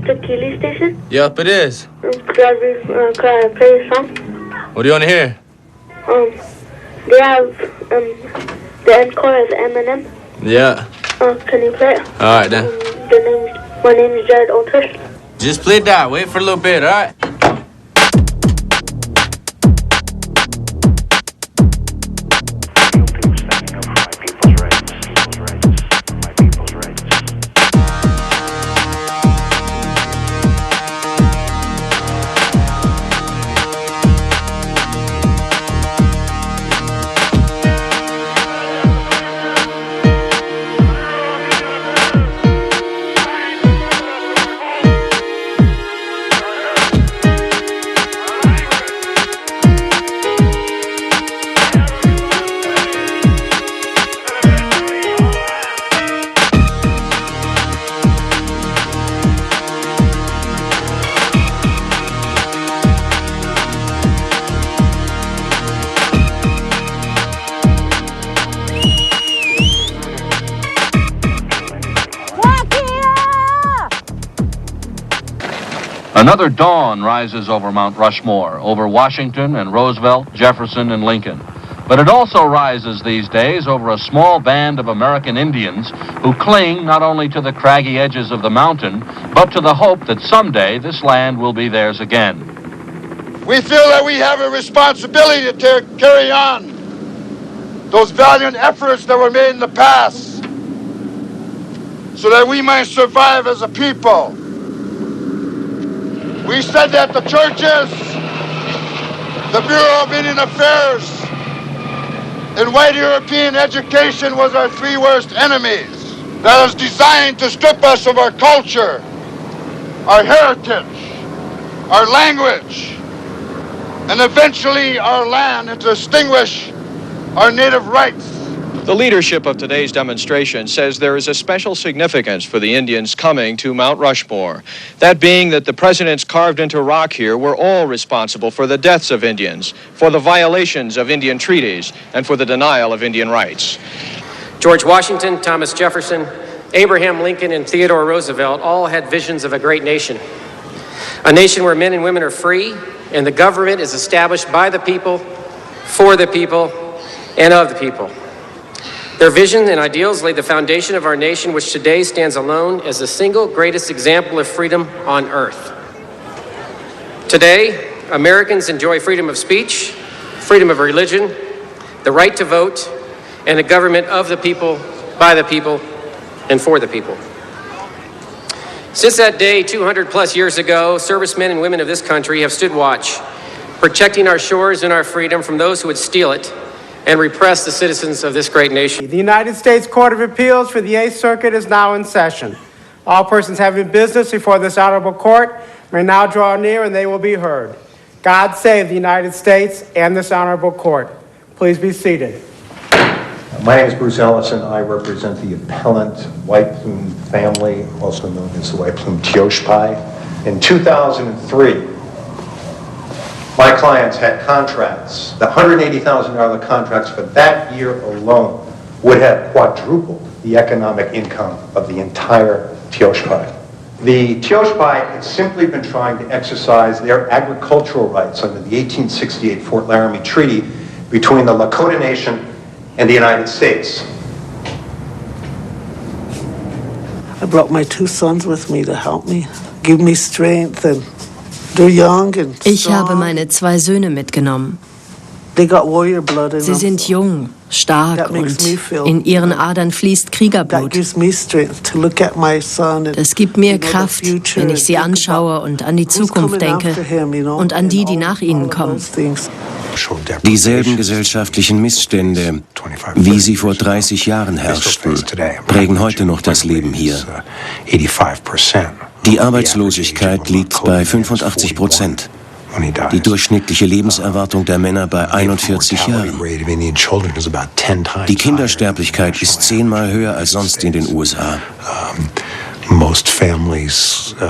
the Keeley station? Yep, it is. Could I play a song? What do you want to hear? They have the encore is Eminem. Yeah. Can you play it? All right, then. My name is Jared Olters. Just play that. Wait for a little bit, all right? Another dawn rises over Mount Rushmore, over Washington and Roosevelt, Jefferson and Lincoln. But it also rises these days over a small band of American Indians who cling not only to the craggy edges of the mountain, but to the hope that someday this land will be theirs again. We feel that we have a responsibility to carry on those valiant efforts that were made in the past so that we might survive as a people. We said that the churches, the Bureau of Indian Affairs, and white European education was our three worst enemies. That is designed to strip us of our culture, our heritage, our language, and eventually our land, and to extinguish our native rights. The leadership of today's demonstration says there is a special significance for the Indians coming to Mount Rushmore. That being that the presidents carved into rock here were all responsible for the deaths of Indians, for the violations of Indian treaties, and for the denial of Indian rights. George Washington, Thomas Jefferson, Abraham Lincoln, and Theodore Roosevelt all had visions of a great nation. A nation where men and women are free, and the government is established by the people, for the people, and of the people. Their vision and ideals laid the foundation of our nation, which today stands alone as the single greatest example of freedom on earth. Today, Americans enjoy freedom of speech, freedom of religion, the right to vote, and a government of the people, by the people, and for the people. Since that day, 200 plus years ago, servicemen and women of this country have stood watch, protecting our shores and our freedom from those who would steal it and repress the citizens of this great nation. The United States Court of Appeals for the 8th Circuit is now in session. All persons having business before this honorable court may now draw near and they will be heard. God save the United States and this honorable court. Please be seated. My name is Bruce Ellison. I represent the appellant White Plume family, also known as the White Plume Teoshpai. In 2003, my clients had contracts. The $180,000 contracts for that year alone would have quadrupled the economic income of the entire Teoshpai. The Teoshpai had simply been trying to exercise their agricultural rights under the 1868 Fort Laramie Treaty between the Lakota Nation and the United States. I brought my two sons with me to help me, give me strength, and they're young and strong. Ich habe meine zwei Söhne mitgenommen. They got warrior blood in Sie them. sind jung, stark That makes und me feel, in ihren Adern fließt That Kriegerblut. gives me strength to look at my son and, Das gibt mir you know, the Kraft, future wenn ich sie and think anschaue about und an die who's Zukunft coming denke after him, you know, und an die, and die nach ihnen all kommen. those things. Dieselben gesellschaftlichen Missstände, wie sie vor 30 Jahren herrschten, prägen heute noch das Leben hier. Die Arbeitslosigkeit liegt bei 85%. Die durchschnittliche Lebenserwartung der Männer bei 41 Jahren. Die Kindersterblichkeit ist 10-mal höher als sonst in den USA.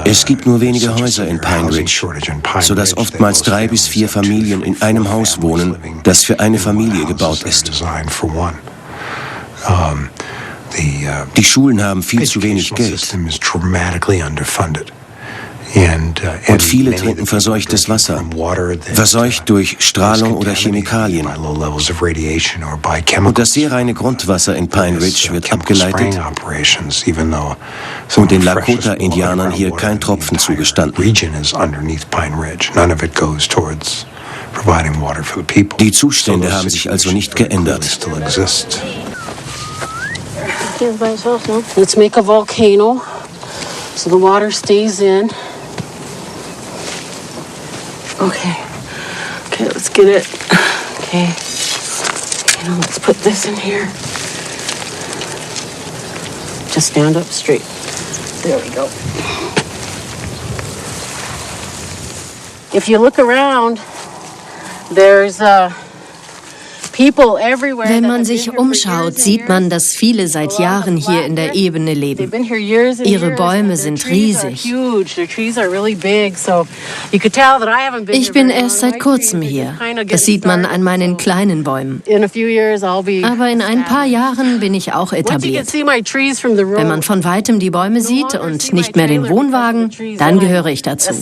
Es gibt nur wenige Häuser in Pine Ridge, sodass oftmals 3 bis 4 Familien in einem Haus wohnen, das für eine Familie gebaut ist. Die Schulen haben viel zu wenig Geld. Und viele trinken verseuchtes Wasser, verseucht durch Strahlung oder Chemikalien. Und das sehr reine Grundwasser in Pine Ridge wird abgeleitet und den Lakota-Indianern hier kein Tropfen zugestanden. Die Zustände haben sich also nicht geändert. Let's make a volcano so the water stays in. Okay, let's get it. Okay, now let's put this in here. Just stand up straight. There we go. If you look around, there's Wenn man sich umschaut, sieht man, dass viele seit Jahren hier in der Ebene leben. Ihre Bäume sind riesig. Ich bin erst seit kurzem hier. Das sieht man an meinen kleinen Bäumen. Aber in ein paar Jahren bin ich auch etabliert. Wenn man von weitem die Bäume sieht und nicht mehr den Wohnwagen, dann gehöre ich dazu.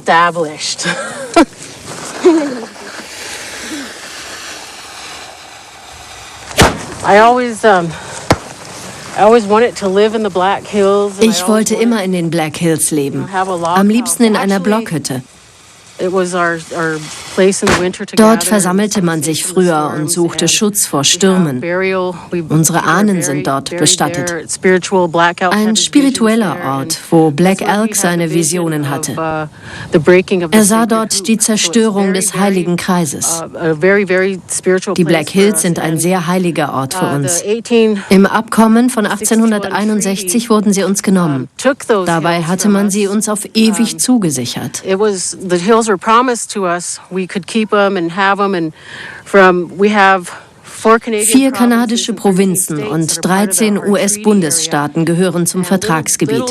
Ich wollte immer in den Black Hills leben, am liebsten in einer Blockhütte. Dort versammelte man sich früher und suchte Schutz vor Stürmen. Unsere Ahnen sind dort bestattet. Ein spiritueller Ort, wo Black Elk seine Visionen hatte. Er sah dort die Zerstörung des Heiligen Kreises. Die Black Hills sind ein sehr heiliger Ort für uns. Im Abkommen von 1861 wurden sie uns genommen. Dabei hatte man sie uns auf ewig zugesichert. Were promised to us. We could keep them and have them, and we have 4 kanadische Provinzen und 13 US-Bundesstaaten gehören zum Vertragsgebiet.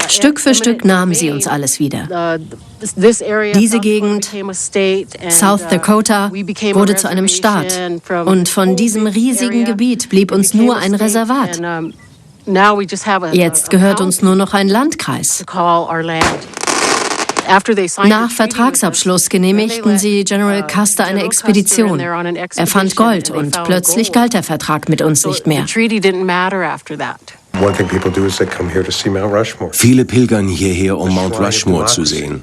Stück für Stück nahmen sie uns alles wieder. Diese Gegend, South Dakota, wurde zu einem Staat. Und von diesem riesigen Gebiet blieb uns nur ein Reservat. Jetzt gehört uns nur noch ein Landkreis. Nach Vertragsabschluss genehmigten sie General Custer eine Expedition. Er fand Gold und plötzlich galt der Vertrag mit uns nicht mehr. Viele pilgern hierher, um Mount Rushmore zu sehen,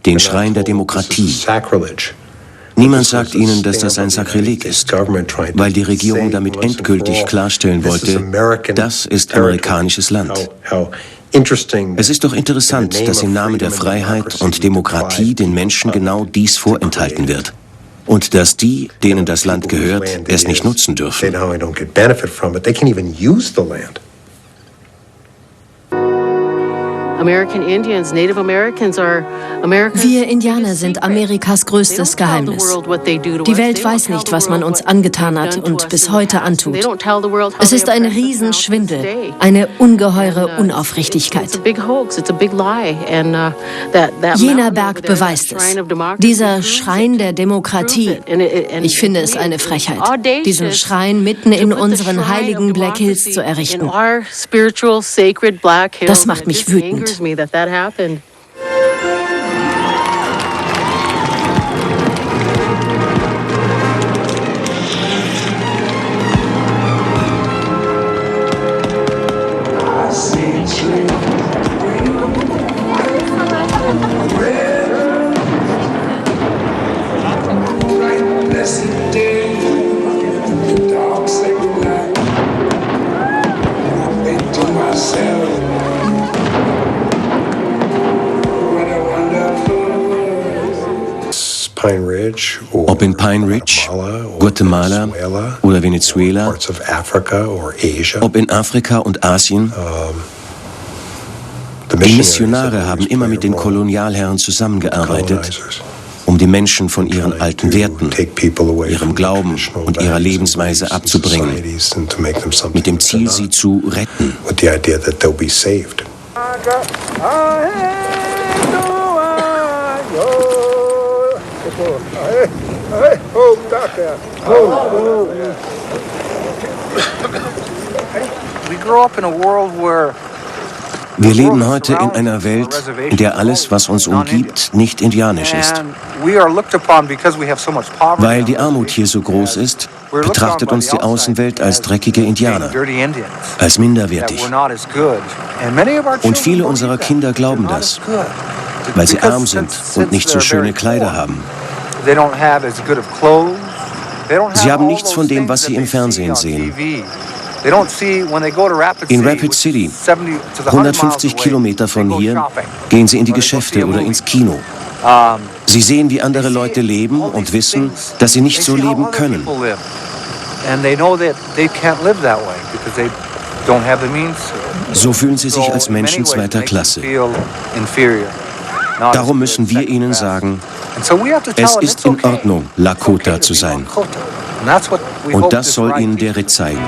den Schrein der Demokratie. Niemand sagt ihnen, dass das ein Sakrileg ist, weil die Regierung damit endgültig klarstellen wollte, das ist amerikanisches Land. Es ist doch interessant, dass im Namen der Freiheit und Demokratie den Menschen genau dies vorenthalten wird. Und dass die, denen das Land gehört, es nicht nutzen dürfen. Wir Indianer sind Amerikas größtes Geheimnis. Die Welt weiß nicht, was man uns angetan hat und bis heute antut. Es ist ein Riesenschwindel, eine ungeheure Unaufrichtigkeit. Jener Berg beweist es. Dieser Schrein der Demokratie. Ich finde es eine Frechheit, diesen Schrein mitten in unseren heiligen Black Hills zu errichten. Das macht mich wütend. Me that happened. Ob in Pine Ridge, Guatemala oder Venezuela, ob in Afrika und Asien, die Missionare haben immer mit den Kolonialherren zusammengearbeitet, um die Menschen von ihren alten Werten, ihrem Glauben und ihrer Lebensweise abzubringen, mit dem Ziel, sie zu retten. We grew up in a world where Wir leben heute in einer Welt, in der alles, was uns umgibt, nicht indianisch ist. Weil die Armut hier so groß ist, betrachtet uns die Außenwelt als dreckige Indianer, als minderwertig. Und viele unserer Kinder glauben das, weil sie arm sind und nicht so schöne Kleider haben. Sie haben nichts von dem, was sie im Fernsehen sehen. In Rapid City, 150 Kilometer von hier, gehen sie in die Geschäfte oder ins Kino. Sie sehen, wie andere Leute leben und wissen, dass sie nicht so leben können. So fühlen sie sich als Menschen zweiter Klasse. Darum müssen wir ihnen sagen, es ist in Ordnung, Lakota zu sein. Und das soll ihnen der Ritt zeigen.